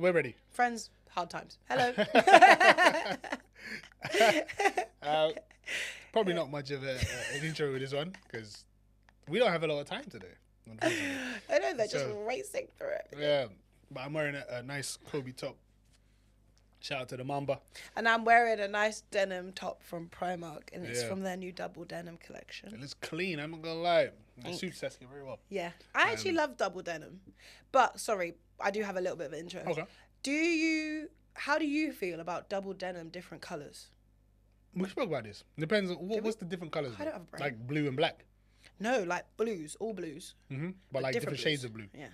We're ready. Friends, hard times. Hello. Probably not much of an intro with this one because we don't have a lot of time today. Unfortunately. I know, they're just So- racing through it. Yeah, but I'm wearing a nice Kobe top. Shout out to the Mamba. And I'm wearing a nice denim top from Primark, and it's Yeah. from their new double denim collection. It looks clean. I'm not gonna lie. It Thanks. suits Saskia very well. Yeah, I actually love double denim. But, sorry, I do have a little bit of an intro. Okay. How do you feel about double denim, different colours? We spoke about this. Depends on what's the different colours. I don't have a brain. Like blue and black. No, like blues, all blues. But like different blues. shades of blue. Yeah.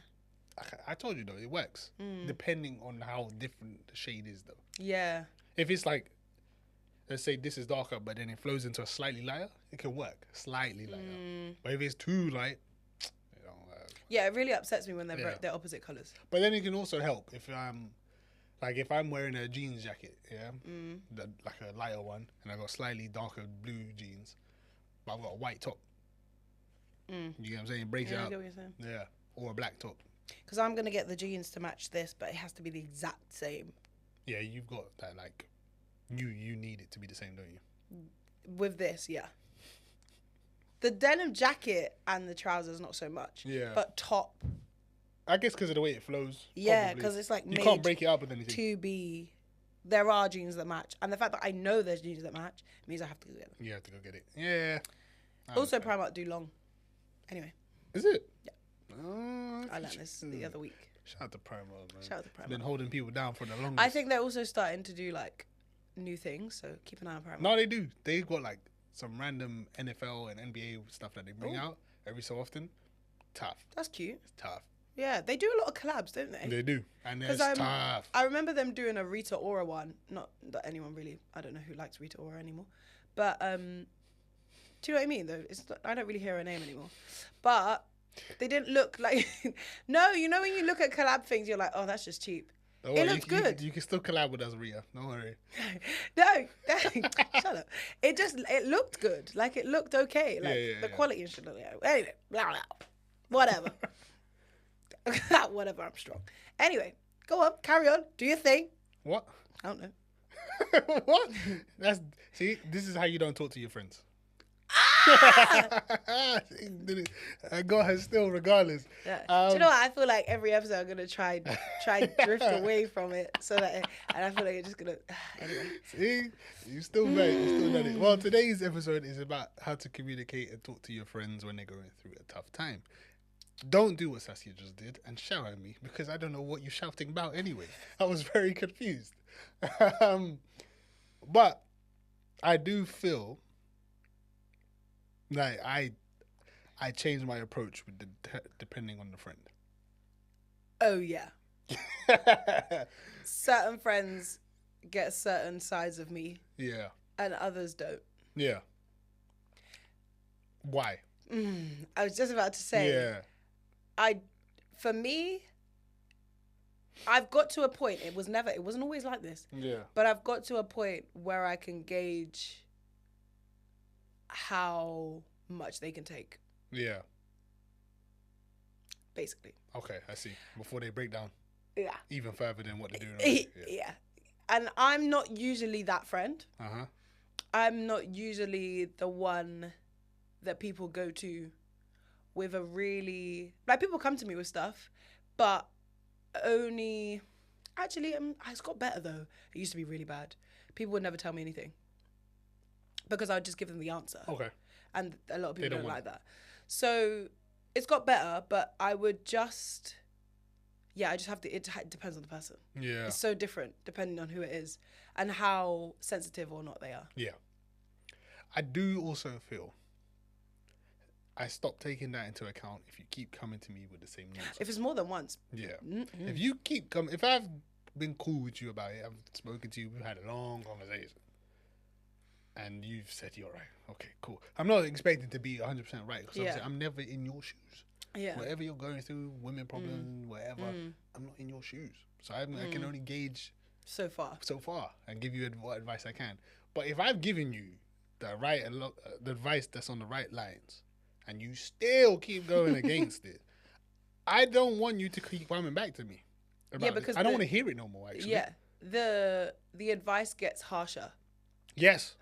I told you though, it works. Depending on how different the shade is though. Yeah. If it's like, let's say this is darker, but then it flows into a slightly lighter, it can work. Slightly lighter. But if it's too light, you know. Yeah, it really upsets me when they're Yeah. they're opposite colours. But then it can also help if if I'm wearing a jeans jacket, yeah, like a lighter one, and I got slightly darker blue jeans, but I've got a white top. You get what I'm saying? It breaks Yeah, it I up. get what you're saying. Yeah, or a black top. Because I'm going to get the jeans to match this, but it has to be the exact same. Yeah, you've got that like, you need it to be the same, don't you? With this, yeah. The denim jacket and the trousers, not so much. Yeah. But top, I guess because of the way it flows. yeah, probably. because it's like You made can't break it up with anything. to be. There are jeans that match, and the fact that I know there's jeans that match means I have to go get them. You have to go get it. Yeah. Also, understand. Primark do long. Anyway, Is it? Yeah. Oh, I learned this the other week. Shout out to Primark, man. Shout out to Primark. Been holding people down for the longest. I think they're also starting to do like new things, so keep an eye on Primark. No, they do. They've got like some random NFL and NBA stuff that they bring out every so often. Tough. That's cute. It's tough. Yeah, they do a lot of collabs, don't they? They do. And it's 'Cause tough. I remember them doing a Rita Ora one. Not that anyone really, I don't know who likes Rita Ora anymore. But, do you know what I mean, though? I don't really hear her name anymore. But they didn't look like... No, you know when you look at collab things, you're like, oh, that's just cheap. Don't It worry, looks good. You can still collab with us, Rhea. Don't worry. No, shut up. It looked good. Like, it looked okay. Like, Yeah, the yeah. quality and shit. Anyway, blah, blah. Whatever. Whatever, I'm strong. Anyway, go on, carry on, do your thing. What? I don't know. What? See, this is how you don't talk to your friends. I got her still, regardless. Yeah. Do you know what? I feel like every episode I'm gonna try drift away from it, so that, and I feel like it's just gonna. Anyway. See, you still made it. You still done it. Well, today's episode is about how to communicate and talk to your friends when they're going through a tough time. Don't do what Saskia just did and shout at me because I don't know what you're shouting about anyway. I was very confused. But I do feel like I change my approach with depending on the friend. Oh yeah. Certain friends get certain sides of me, Yeah. and others don't. Yeah. Why? I was just about to say. Yeah. For me, I've got to a point. It wasn't always like this. Yeah. But I've got to a point where I can gauge how much they can take, Yeah. basically. Okay, I see. Before they break down Yeah. even further than what they're doing already. Yeah. And I'm not usually that friend. Uh-huh. I'm not usually the one that people go to with a really... Like, people come to me with stuff, but only... Actually, it's got better, though. It used to be really bad. People would never tell me anything because I would just give them the answer. Okay. And a lot of people don't don't want like that. So it's got better, but I would just... Yeah, I just have to... It depends on the person. Yeah. It's so different depending on who it is and how sensitive or not they are. Yeah. I do also feel I stop taking that into account if you keep coming to me with the same news. If it's more than once, Yeah. If you keep coming, if I've been cool with you about it, I've spoken to you, we've had a long conversation, and you've said you're right. Okay, cool. I'm not expecting to be 100% right because I'm never in your shoes. yeah, Whatever you're going through, women problems, whatever, I'm not in your shoes. So I can only gauge so far. so far and give you what advice I can. But if I've given you the right the advice that's on the right lines and you still keep going against it, I don't want you to keep coming back to me. about because I don't want to hear it no more. Actually, Yeah, the advice gets harsher. Yes.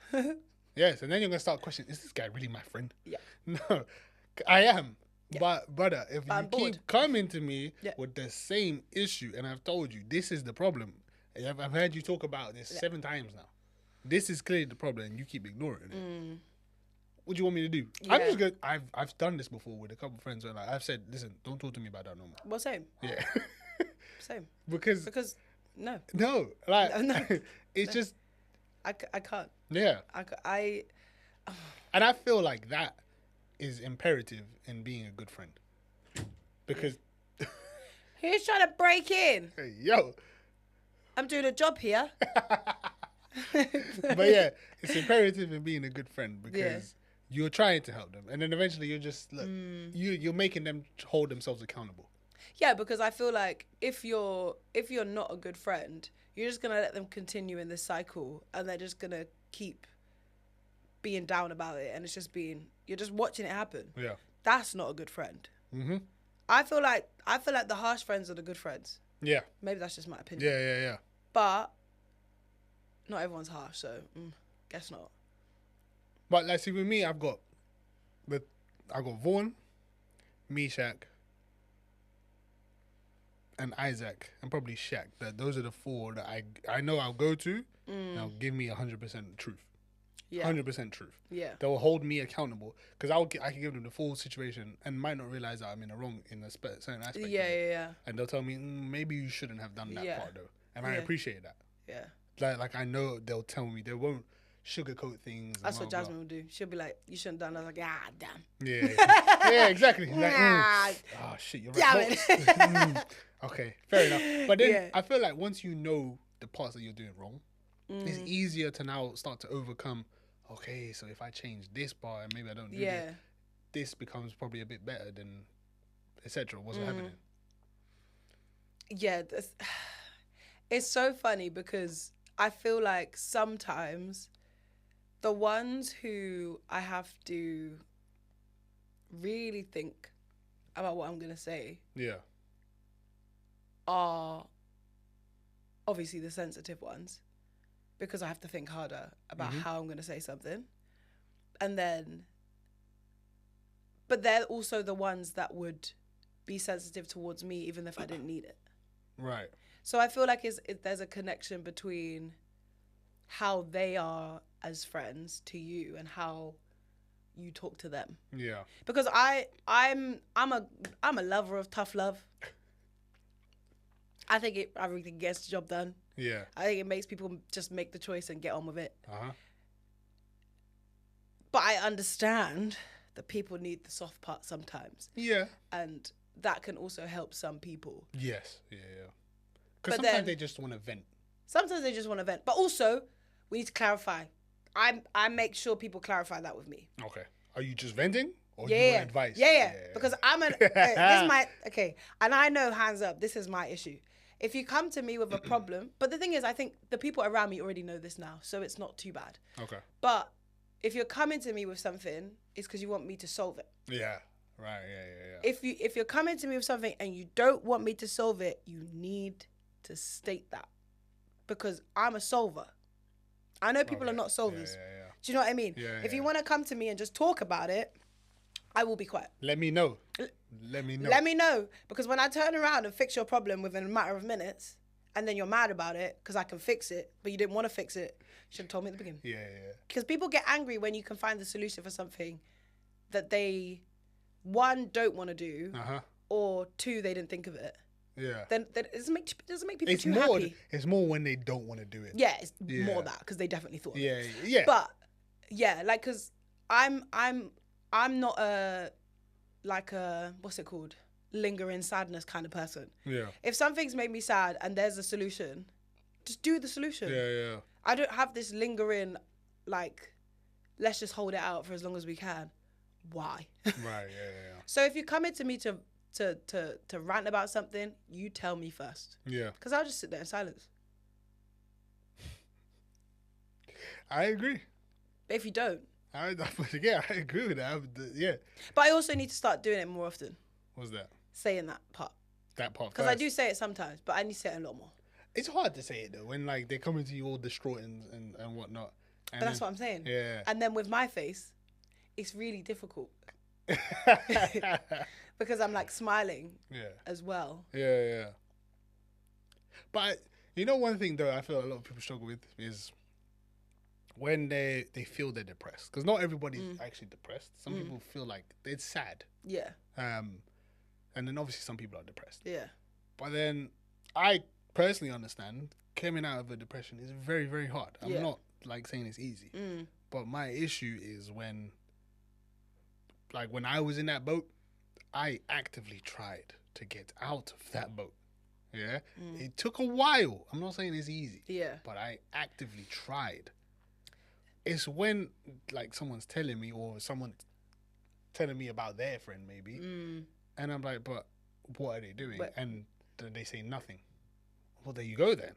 Yes, and then you're gonna start questioning: is this guy really my friend? Yeah. No, I am. Yeah. But brother, if But you I'm bored. keep coming to me Yeah. with the same issue, and I've told you this is the problem, I've heard you talk about this 7 times now. This is clearly the problem, and you keep ignoring it. What do you want me to do? I'm Yeah. just gonna. I've done this before with a couple of friends where like I've said, listen, don't talk to me about that no more. Well, same. Yeah, Same. because No, no, like No. it's just I can't. yeah, I and I feel like that is imperative in being a good friend because who's trying to break in? hey, yo, I'm doing a job here. but yeah, it's imperative in being a good friend because you're trying to help them, and then eventually you're just look, you're making them hold themselves accountable. Yeah, because I feel like if you're not a good friend, you're just gonna let them continue in this cycle, and they're just gonna keep being down about it, and you're just watching it happen. Yeah. That's not a good friend. Mhm. I feel like the harsh friends are the good friends. Yeah. Maybe that's just my opinion. Yeah. But not everyone's harsh, so guess not. But like, see, with me, I got Vaughn, Meshach, and Isaac, and probably Shaq. Those are the 4 that I know I'll go to. And they'll give me 100% truth. Yeah. 100% truth. Yeah. They'll hold me accountable because I can give them the full situation and might not realize that I'm in the wrong in a certain aspect. of it. Yeah. And they'll tell me maybe you shouldn't have done that Yeah. part though, and I Yeah. appreciate that. Yeah. Like I know they'll tell me they won't sugarcoat things. and That's what blah, blah, Jasmine will do. She'll be like, "You shouldn't have done." I was like, "Ah, damn." blah. Yeah, exactly. Like, Nah. oh shit, you're Damn right. it. Okay, fair enough. But then Yeah. I feel like once you know the parts that you're doing wrong, it's easier to now start to overcome. Okay, so if I change this part and maybe I don't do this, this becomes probably a bit better than etc. What's happening? Yeah, it's so funny because I feel like sometimes the ones who I have to really think about what I'm going to say Yeah. are obviously the sensitive ones because I have to think harder about how I'm going to say something. And then, but they're also the ones that would be sensitive towards me even if I didn't need it. Right. So I feel like there's a connection between how they are as friends to you and how you talk to them. Yeah. Because I'm a lover of tough love. I think I really gets the job done. Yeah. I think it makes people just make the choice and get on with it. Uh-huh. But I understand that people need the soft part sometimes. Yeah. And that can also help some people. Yes. Yeah. But Because sometimes then- they just want to vent. Sometimes they just want to vent. But also, we need to clarify. I make sure people clarify that with me. Okay. Are you just venting? Or you Yeah. want advice? Yeah. Because and I know, hands up, this is my issue. If you come to me with a problem, but the thing is, I think the people around me already know this now, so it's not too bad. Okay. But if you're coming to me with something, it's because you want me to solve it. Yeah. Right. Yeah. If you're coming to me with something and you don't want me to solve it, you need to state that. Because I'm a solver. I know people are not solvers. Yeah. Do you know what I mean? Yeah, if yeah. you want to come to me and just talk about it, I will be quiet. Let me know. Let me know. Let me know. Because when I turn around and fix your problem within a matter of minutes, and then you're mad about it because I can fix it, but you didn't want to fix it, you should have told me at the beginning. Yeah. Because people get angry when you can find the solution for something that they, one, don't want to do, Uh-huh. or two, they didn't think of it. Yeah. Then it doesn't make people It's too more. happy. It's more when they don't want to do it. Yeah, it's Yeah. more that because they definitely thought of it. Yeah. But yeah, like, cause I'm not a what's it called, lingering sadness kind of person. Yeah. If something's made me sad and there's a solution, just do the solution. Yeah. I don't have this lingering, like, let's just hold it out for as long as we can. Why? Right. Yeah. So if you come into me to rant about something, you tell me first, Yeah. because I'll just sit there in silence. I agree. But if you don't, I agree with that. Yeah. but I also need to start doing it more often, What's that? saying that part. that part Because first. I do say it sometimes, but I need to say it a lot more. It's hard to say it though when like they're coming to you all distraught and whatnot. And But that's what I'm saying. Yeah. And then with my face, it's really difficult yeah. because I'm like smiling Yeah. as well. Yeah. But you know, one thing though, I feel a lot of people struggle with is when they feel they're depressed. Because not everybody's actually depressed. Some people feel like it's sad. Yeah. And then obviously some people are depressed. Yeah. But then I personally understand coming out of a depression is very, very hard. I'm Yeah. not like saying it's easy. But my issue is when I was in that boat, I actively tried to get out of that boat. Yeah. It took a while. I'm not saying it's easy. Yeah. But I actively tried. It's when like someone's telling me or someone telling me about their friend maybe, and I'm like, but what are they doing? And they say nothing. Well, there you go then.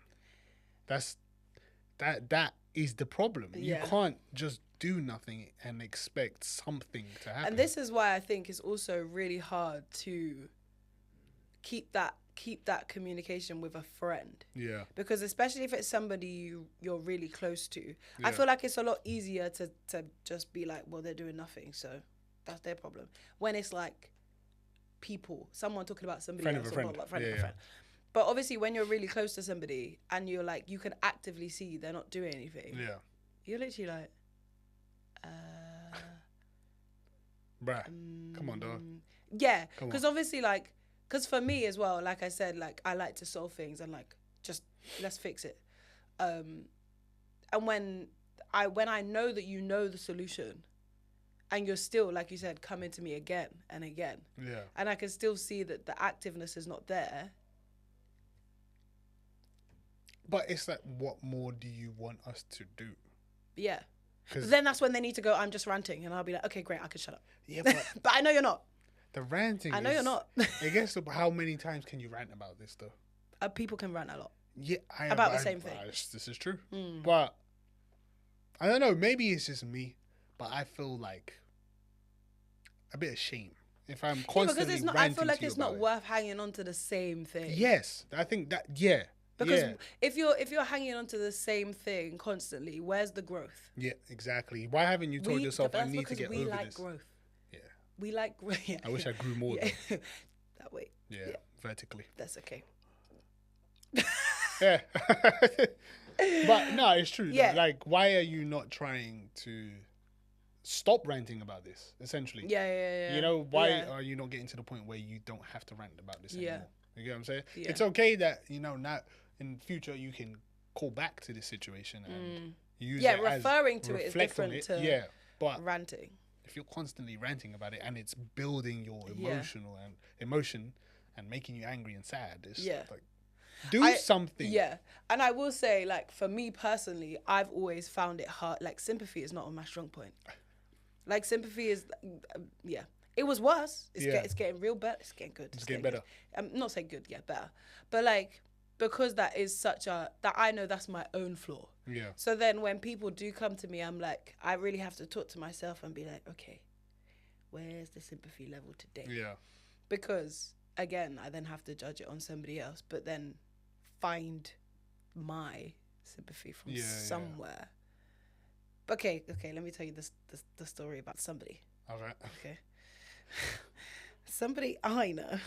That is the problem. Yeah. You can't just do nothing and expect something to happen. And this is why I think it's also really hard to keep that communication with a friend. Yeah. Because especially if it's somebody you're really close to, I Yeah. feel like it's a lot easier to just be like, well, they're doing nothing, so that's their problem. When it's like someone talking about somebody Friend of else, a friend. or friend Yeah, of a yeah. friend. But obviously, when you're really close to somebody and you're like, you can actively see they're not doing anything. Yeah. You're literally like, Bruh. Come on, dog. yeah, Come on. because obviously, like, because for me as well, like I said, like I like to solve things and like just let's fix it. And when I know that you know the solution, and you're still, like you said, coming to me again and again, Yeah. and I can still see that the activeness is not there. But it's like, what more do you want us to do? Yeah. 'Cause- Then that's when they need to go, I'm just ranting, and I'll be like, okay, great, I can shut up. Yeah, but But I know you're not. the ranting. I know you're not. I guess how many times can you rant about this though? People can rant a lot. Yeah, About the same thing. This is true, but I don't know. Maybe it's just me, but I feel like a bit of shame if I'm Yeah, constantly because it's not. I ranting feel like to you it's not about it. worth hanging on to the same thing. Yes, I think that. Yeah, Because yeah, if you're hanging on to the same thing constantly, where's the growth? yeah, exactly. Why haven't you told yourself I That's need to because get we over like this? growth. Yeah, We like growth. Yeah. I wish I grew more. Yeah. Though. That way. Yeah, vertically. That's okay. Yeah, but no, it's true. Yeah. Yeah, like, why are you not trying to stop ranting about this? Essentially, Yeah. You know, why Yeah. are you not getting to the point where you don't have to rant about this Yeah. anymore? You get what I'm saying? Yeah. It's okay that, you know, now in future you can call back to this situation and use Yeah, it as referring to it is reflect on different to yeah, but ranting. if you're constantly ranting about it and it's building your Yeah. emotion and making you angry and sad, it's Yeah. like do something. Yeah. And I will say, like, for me personally, I've always found it hard. Like, sympathy is not on my strong point. Like, sympathy is, yeah. It was worse. It's getting real better. It's getting good. It's getting better. Good. I'm not saying good, yeah, better. But, like, because that is that I know that's my own flaw. Yeah. So then when people do come to me, I'm like, I really have to talk to myself and be like, okay, where's the sympathy level today? Yeah. Because, again, I then have to judge it on somebody else, but then find my sympathy from somewhere. Okay, let me tell you the story about somebody. All right. Okay. Somebody I know.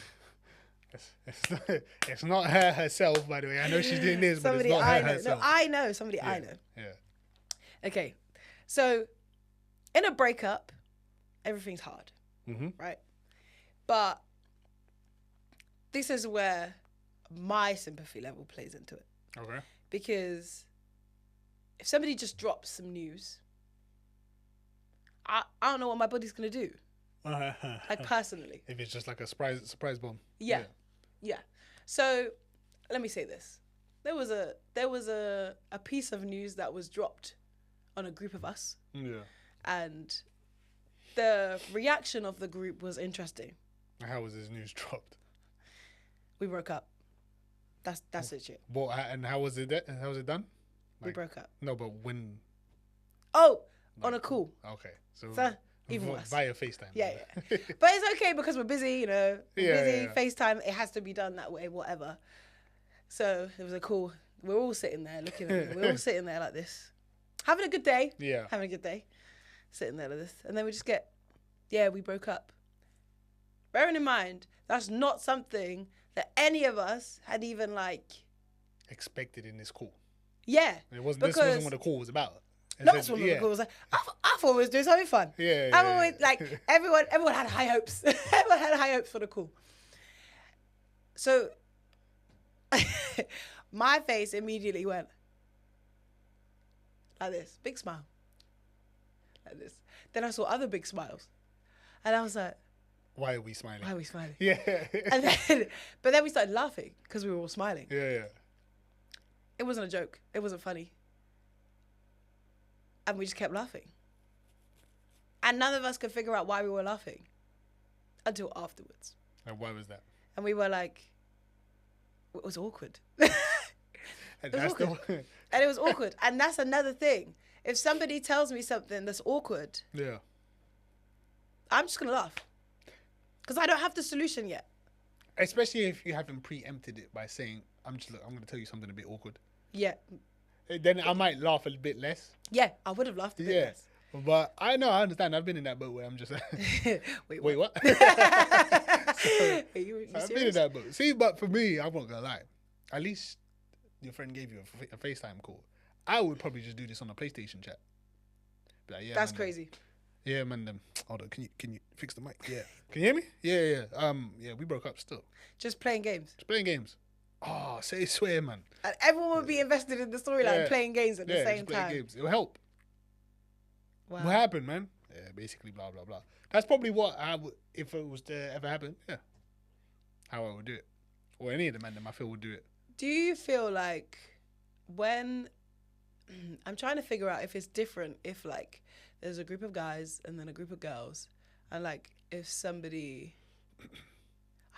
It's not her herself, by the way. I know she's doing this, but it's not I her know. herself. No, I know somebody I know. Yeah. Okay. So, in a breakup, everything's hard, right? But this is where my sympathy level plays into it. Okay. Because if somebody just drops some news, I don't know what my body's going to do. Like, personally. If it's just like a surprise bomb. Yeah. So, let me say this. There was a piece of news that was dropped on a group of us. Yeah. And the reaction of the group was interesting. How was this news dropped? We broke up. That's it, shit. What and how was it? How was it done? We broke up. No, but when? Oh, on a call. Okay, so So, Even worse. Via FaceTime. Yeah. But it's okay because we're busy, you know. We're busy, Yeah. FaceTime, it has to be done that way, whatever. So it was a cool, we're all sitting there looking at me. We're all sitting there like this. Having a good day. Yeah. Having a good day. Sitting there like this. And then we just we broke up. Bearing in mind, that's not something that any of us had even Expected in this call. Yeah. This wasn't what the call was about. That's what the call was like. I thought we was doing something fun. Yeah. I'm always everyone had high hopes. Everyone had high hopes for the call. So my face immediately went like this, big smile. Like this. Then I saw other big smiles. And I was like, why are we smiling? why are we smiling? Yeah. But then we started laughing because we were all smiling. Yeah. It wasn't a joke. It wasn't funny. And we just kept laughing. And none of us could figure out why we were laughing until afterwards. And why was that? And we were like, it was awkward. And It was awkward. And it was awkward. And that's another thing. If somebody tells me something that's awkward, Yeah. I'm just going to laugh. Because I don't have the solution yet. Especially if you haven't preempted it by saying, I'm going to tell you something a bit awkward. Yeah. Then I might laugh a bit less. Yeah, I would have laughed a bit less. But I understand. I've been in that boat where I'm just Wait, wait, what? Are you I've been in serious? that boat. See, but for me, I'm not going to lie. At least your friend gave you a FaceTime call. I would probably just do this on a PlayStation chat. Be like, yeah, That's man, crazy. Yeah, man. Hold on. Can you fix the mic? Yeah. Can you hear me? Yeah. Yeah, we broke up still. Just playing games. Just playing games. Oh, swear, man. And everyone would be invested in the storyline, Yeah. playing games at the Yeah, same just playing time. games. It'll help. Wow. What happened, man? Yeah, basically, blah, blah, blah. That's probably what I would, if it was to ever happen, yeah. How I would do it. Or any of the men that I feel would do it. Do you feel like when I'm trying to figure out if it's different if there's a group of guys and then a group of girls and if somebody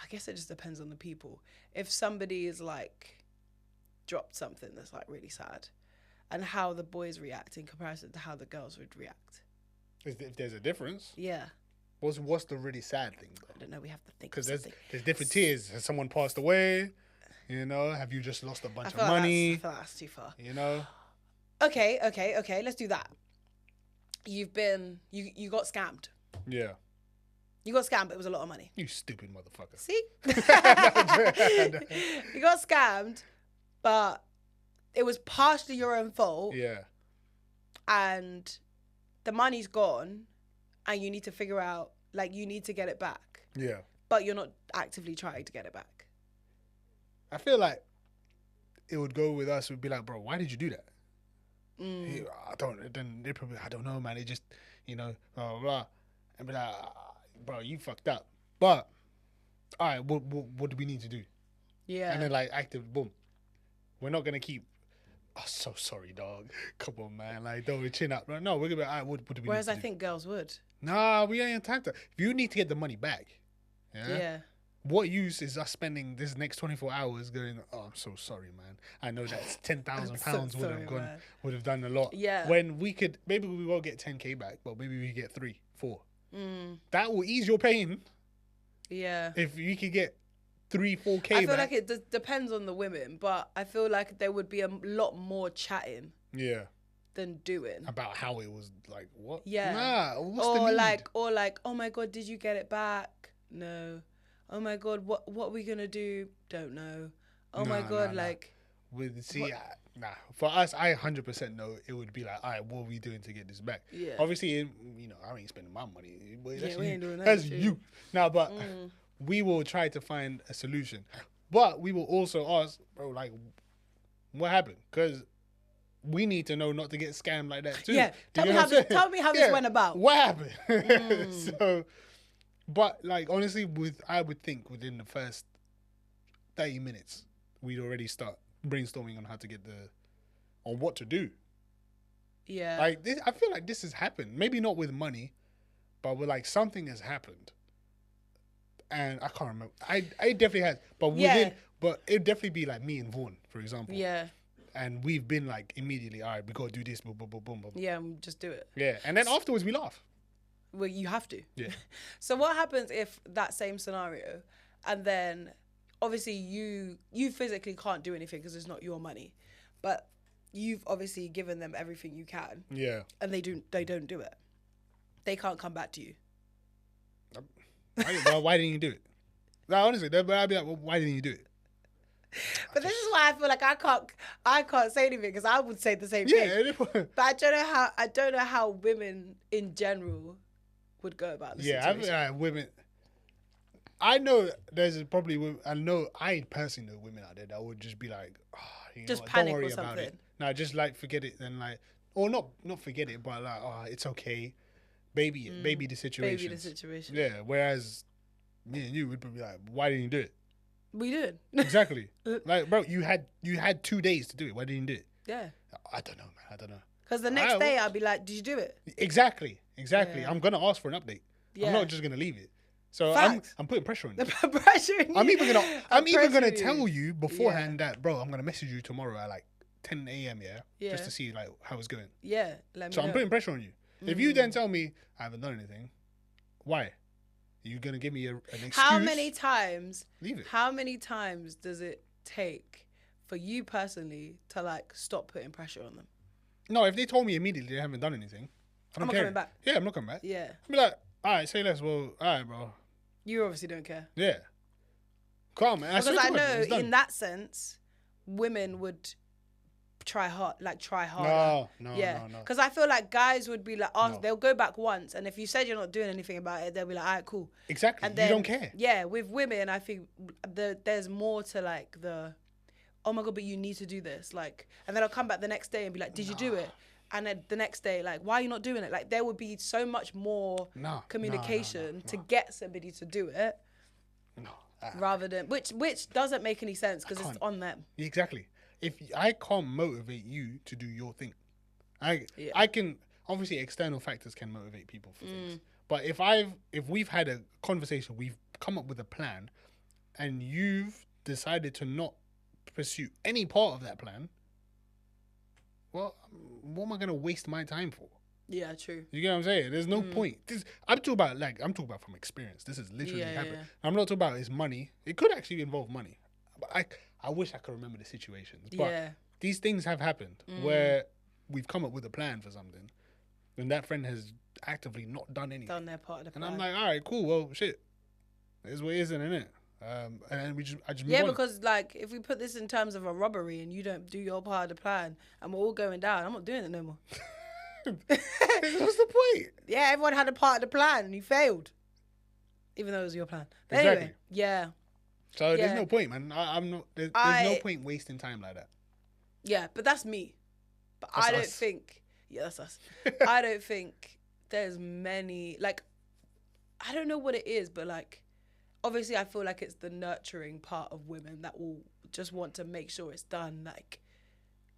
I guess it just depends on the people. If somebody is dropped something that's really sad and how the boys react in comparison to how the girls would react. If there's a difference, Yeah. what's the really sad thing though? I don't know, we have to think Because of there's something. different tiers. Has someone passed away? You know, have you just lost a bunch of I money? feel like that's too far. You know? Okay, let's do that. You got scammed. Yeah. You got scammed, but it was a lot of money. You stupid motherfucker. See? You got scammed, but it was partially your own fault. Yeah. And the money's gone, and you need to figure out, you need to get it back. Yeah. But you're not actively trying to get it back. I feel like it would go with us. Would be like, bro, why did you do that? Then they probably, I don't know, man. They just, blah, blah, blah. And be like, bro, you fucked up. But, all right, what do we need to do? Yeah. And then, active, boom. We're not going to keep, oh, so sorry, dog. Come on, man. Don't chin up. No, we're going to be, all right, what do we Whereas need to I do? think girls would. Nah, we ain't time to. If you need to get the money back, Yeah. what use is us spending this next 24 hours going, oh, I'm so sorry, man. I know that's £10,000 would have done a lot. Yeah. When we could, maybe we won't get 10K back, but maybe we get 3, 4. That will ease your pain Yeah. if you could get 3, 4K I feel back. like it depends on the women, but I feel like there would be a lot more chatting Yeah. than doing. About how it was what? Yeah. Nah, what's the need? Oh my God, did you get it back? No. Oh my God, what are we gonna do? Don't know. Oh my God, nah. For us, I 100% know it would be all right, what are we doing to get this back? Yeah. Obviously, I ain't spending my money. But that's we you. ain't doing that That's shit. you. Now, but we will try to find a solution. But we will also ask, bro, what happened? Because we need to know not to get scammed like that too. Yeah. Do you Tell get what I'm saying? me how this went about. What happened? So, but honestly, I would think within the first 30 minutes, we'd already start brainstorming on how to get on what to do. Yeah. I feel like this has happened. Maybe not with money, but with something has happened. And I can't remember. I definitely has. But but it'd definitely be me and Vaughn, for example. Yeah. And we've been immediately, all right, we gotta do this, boom, boom, boom, boom, boom. Yeah, just do it. Yeah. And then afterwards we laugh. Well, you have to. Yeah. So what happens if that same scenario, and then obviously you physically can't do anything because it's not your money, but you've obviously given them everything you can, Yeah. and they don't do it. They can't come back to you. Why didn't you do it? No, honestly, I'd be like, well, why didn't you do it? But this is why I feel like I can't say anything because I would say the same thing. Yeah. But I don't know how women in general would go about this. Yeah, I think women. I know there's probably women. I personally know women out there that would just be like, oh, Just what, panic don't worry or about it. something. No, just like forget it and like, or not forget it, but like, oh, it's okay, baby the situation. Baby the situation. Yeah. Whereas me and you would be like, why didn't you do it? We did. Exactly. Like, bro, you had 2 days to do it. Why didn't you do it? Yeah. I don't know, man. I don't know. Because the next day I'll be like, did you do it? Exactly. Yeah. I'm gonna ask for an update. Yeah. I'm not just gonna leave it. So Facts. I'm putting pressure on you. Pressuring you. I'm even gonna pressuring tell you beforehand that, bro, I'm gonna message you tomorrow at like 10 a.m. Yeah. Just to see like how it's going. Yeah. Let me So know. I'm putting pressure on you. If you then tell me I haven't done anything, why? Are you gonna give me an excuse? How many times? Leave it. How many times does it take for you personally to like stop putting pressure on them? No, if they told me immediately they haven't done anything, I don't I'm not care. coming back. Yeah, I'm not coming back. Yeah. I'll be like, all right, say less. Well, all right, bro. You obviously don't care. Yeah. Calm, man. Because swear I to God, it's know done. in that sense, women would try hard. No. Yeah. Because I feel like guys would be like, No. they'll go back once, and if you said you're not doing anything about it, they'll be like, all right, cool. Exactly. And then, you don't care. Yeah, with women, I think there's more to like oh my God, but you need to do this. Like, and then I'll come back the next day and be like, did you do it? And then the next day, like, why are you not doing it? Like, there would be so much more communication to get somebody to do it. No. Rather than, which doesn't make any sense because it's on them. Exactly. If I can't motivate you to do your thing, I can, obviously external factors can motivate people for things. But if we've had a conversation, we've come up with a plan, and you've decided to not pursue any part of that plan, well, what am I gonna waste my time for? Yeah, true. You get what I'm saying? There's no point. I'm talking about from experience. This has literally happened. Yeah. I'm not talking about his money. It could actually involve money. But I wish I could remember the situations. But these things have happened where we've come up with a plan for something, and that friend has actively not done anything. Done their part of the plan. And I'm like, all right, cool. Well, shit. It is what it is, isn't it? And then I just move on. because like if we put this in terms of a robbery and you don't do your part of the plan and we're all going down, I'm not doing it no more. What's the point? Yeah, everyone had a part of the plan and you failed, even though it was your plan. But Exactly. anyway, yeah. So there's no point, man. I'm not. There's no point wasting time like that. Yeah, but that's me. But That's I don't us. think. Yeah, that's us. I don't think there's many. Like, I don't know what it is, but like, obviously, I feel like it's the nurturing part of women that will just want to make sure it's done. Like,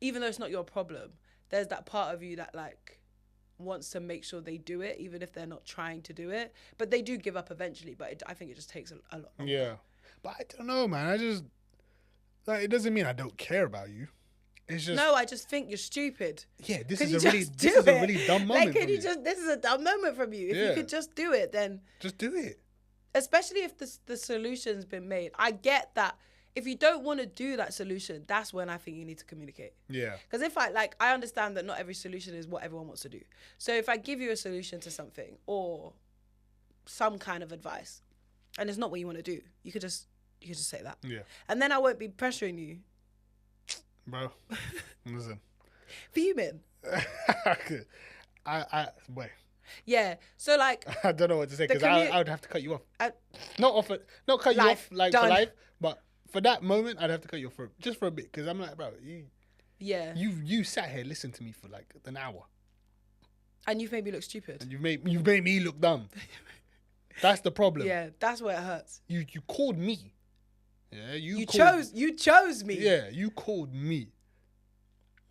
even though it's not your problem, there's that part of you that like wants to make sure they do it, even if they're not trying to do it. But they do give up eventually. But I think it just takes a lot longer. Yeah, but I don't know, man. I just like it doesn't mean I don't care about you. It's just No, I just think you're stupid. yeah. This Can is you a really just this do is a it? really dumb moment. Like, can from you you. just? This is a dumb moment from you. If you Yeah. could just do it, then Just do it. especially if the solution's been made. I get that. If you don't want to do that solution, that's when I think you need to communicate. Yeah. Because if I understand that not every solution is what everyone wants to do. So if I give you a solution to something or some kind of advice, and it's not what you want to do, you could just say that, Yeah. and then I won't be pressuring you. Bro, listen. Fuming. I wait. Yeah. So like, I don't know what to say because I would have to cut you off. Not cut you Life. off like Done. for life, but for that moment I'd have to cut you off just for a bit because I'm like, bro, yeah. you sat here listening to me for like an hour And you've made me look stupid. and you've made me look dumb. That's the problem. Yeah, that's where it hurts. You called me. Yeah, you chose me. Yeah, you called me.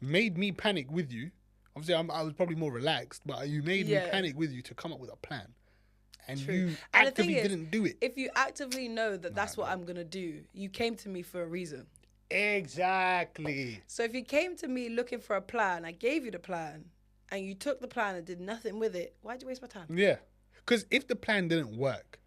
Made me panic with you. Obviously, I was probably more relaxed, but you made me panic with you to come up with a plan. And True. you And the actively thing is, didn't do it. If you actively know that that's what I'm going to do, you came to me for a reason. Exactly. So if you came to me looking for a plan, I gave you the plan, and you took the plan and did nothing with it, why'd you waste my time? Yeah. Because if the plan didn't work,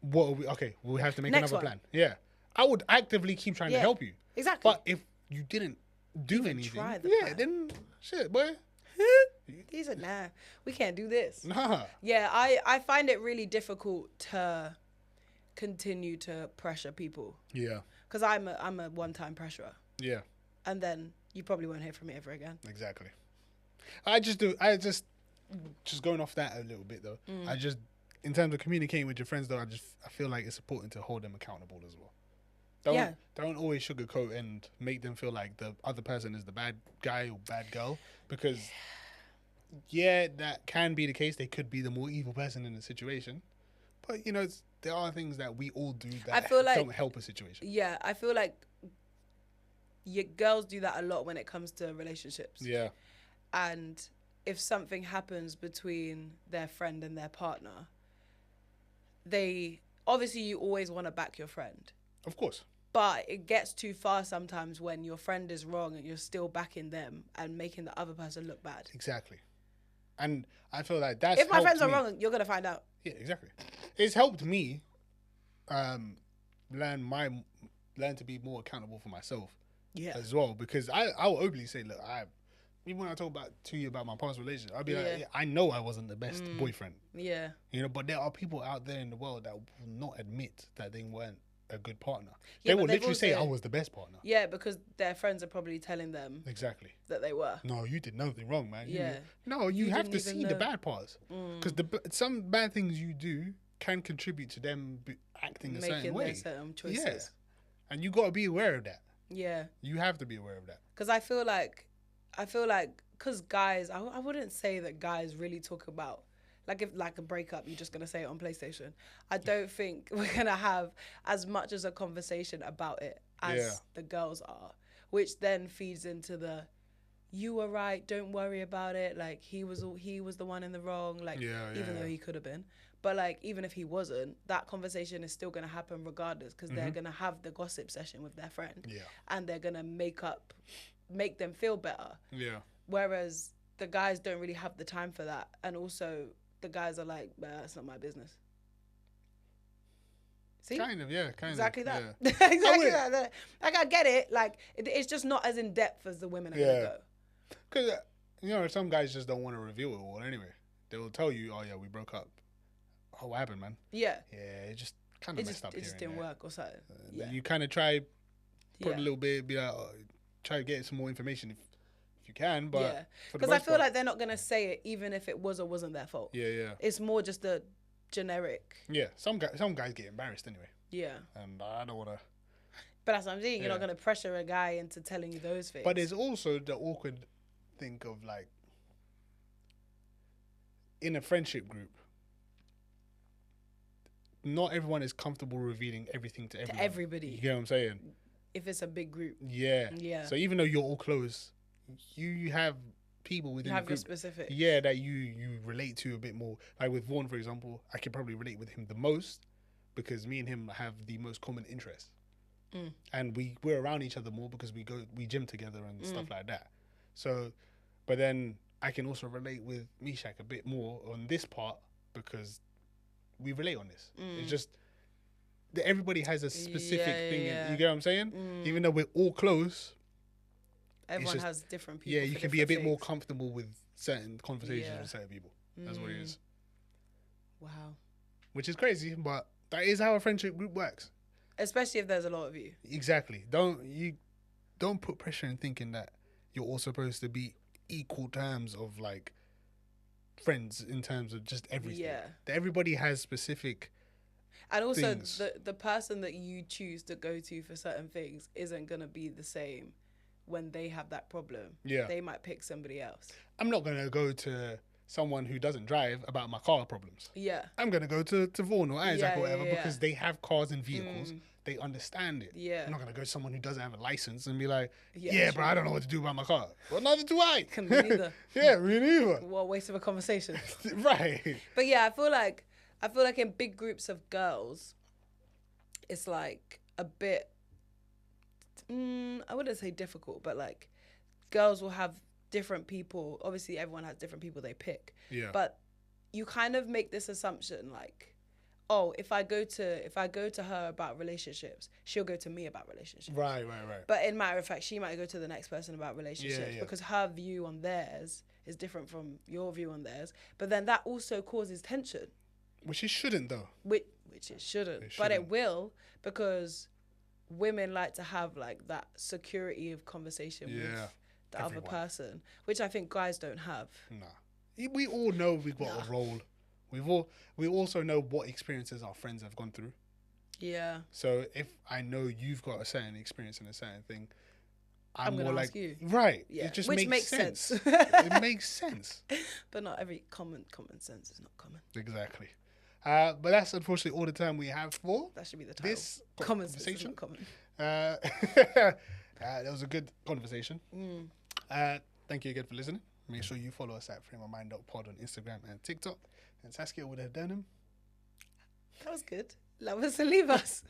what are we? Okay, we'll have to make Next another one. plan. Yeah, I would actively keep trying to Yeah. help you. Exactly. But if you didn't do Even anything, try the yeah, plan. then shit, boy. He said, nah, we can't do this. Nah. Yeah, I find it really difficult to continue to pressure people. Yeah. Because I'm a one-time pressurer. Yeah. And then you probably won't hear from me ever again. Exactly. Just going off that a little bit though. In terms of communicating with your friends though, I feel like it's important to hold them accountable as well. Don't always sugarcoat and make them feel like the other person is the bad guy or bad girl, because that can be the case. They could be the more evil person in the situation, but there are things that we all do that I feel like, don't help a situation. Yeah, I feel like girls do that a lot when it comes to relationships. Yeah. And if something happens between their friend and their partner, obviously you always want to back your friend. Of course. But it gets too far sometimes when your friend is wrong and you're still backing them and making the other person look bad. Exactly. And I feel like that's if my friends are me. wrong, you're going to find out. Yeah, exactly. It's helped me learn to be more accountable for myself as well, because I will openly say, look, even when I talk to you about my past relationship, I'll be like, I know I wasn't the best boyfriend. Yeah. But there are people out there in the world that will not admit that they weren't a good partner. Yeah, they will but literally say I was the best partner. Yeah, because their friends are probably telling them exactly that they were. No, you did nothing wrong, man. Yeah. You have didn't to even see the know. bad parts, because some bad things you do can contribute to them acting a certain Making way. their certain choices. Yeah. And you got to be aware of that. Yeah. You have to be aware of that. Because I feel like, because guys, I wouldn't say that guys really talk about, like if like a breakup, you're just going to say it on PlayStation. I don't think we're going to have as much as a conversation about it as the girls are, which then feeds into you were right, don't worry about it. Like he was the one in the wrong. Like even though he could have been. But like even if he wasn't, that conversation is still going to happen regardless, because they're going to have the gossip session with their friend. Yeah. And they're going to make them feel better. Yeah. Whereas the guys don't really have the time for that. And also the guys are like, it's not my business. See? Kind of, yeah. Exactly that. Yeah. Exactly that. Like, I get it. Like, it's just not as in-depth as the women are going to go. Because, some guys just don't want to reveal it all anyway. They will tell you, oh, yeah, we broke up. Oh, what happened, man? Yeah. Yeah, it just kind of messed up here. It just didn't work or something. You kind of try, put a little bit, be like, try to get some more information if you can, but because I feel like they're not gonna say it even if it was or wasn't their fault. Yeah. It's more just a generic. Yeah, some guys get embarrassed anyway. Yeah. And I don't want to. But that's what I'm saying. You're not gonna pressure a guy into telling you those things. But there's also the awkward thing of like, in a friendship group, not everyone is comfortable revealing everything to everyone. To everybody. You get what I'm saying? If it's a big group. Yeah. Yeah. So even though you're all close, you have people within the group. Your specifics. Yeah, that you relate to a bit more. Like with Vaughn, for example, I could probably relate with him the most because me and him have the most common interests. And we're around each other more because we gym together and stuff like that. So, but then I can also relate with Mishak a bit more on this part because we relate on this. It's just that everybody has a specific thing. You get what I'm saying? Even though we're all close, everyone has different people. Yeah, you can be a bit more comfortable with certain conversations with certain people. That's what it is. Wow. Which is crazy, but that is how a friendship group works. Especially if there's a lot of you. Exactly. Don't put pressure in thinking that you're all supposed to be equal terms of like friends in terms of just everything. Yeah. That everybody has specific and also things. the person that you choose to go to for certain things isn't gonna be the same when they have that problem. Yeah. They might pick somebody else. I'm not gonna go to someone who doesn't drive about my car problems. Yeah. I'm gonna go to Vaughan or Isaac or whatever because they have cars and vehicles. They understand it. Yeah. I'm not gonna go to someone who doesn't have a license and be like, bro, I don't know what to do about my car. Well, neither do I. Me neither. Yeah, me neither. What a waste of a conversation. Right. But yeah, I feel like in big groups of girls, it's like a bit. I wouldn't say difficult, but like, girls will have different people. Obviously, everyone has different people they pick. Yeah. But you kind of make this assumption like, oh, if I go to her about relationships, she'll go to me about relationships. Right. But in matter of fact, she might go to the next person about relationships Yeah. because her view on theirs is different from your view on theirs. But then that also causes tension. Which it shouldn't, though. Which it shouldn't. But it will, because women like to have like that security of conversation with the other person, which I think guys don't have. Nah. We all know we've got a role. We also know what experiences our friends have gone through. Yeah. So if I know you've got a certain experience in a certain thing, I'm gonna more ask like you. Right. Yeah. It just Which makes makes sense. sense. It makes sense. But not every common sense is not common. Exactly. But that's unfortunately all the time we have for That should be the title. this Common sense is conversation. not common. That was a good conversation. Thank you again for listening. Make sure you follow us at frameofmind.pod on Instagram and TikTok. And Saskia would have done him. That was good. Love us and leave us.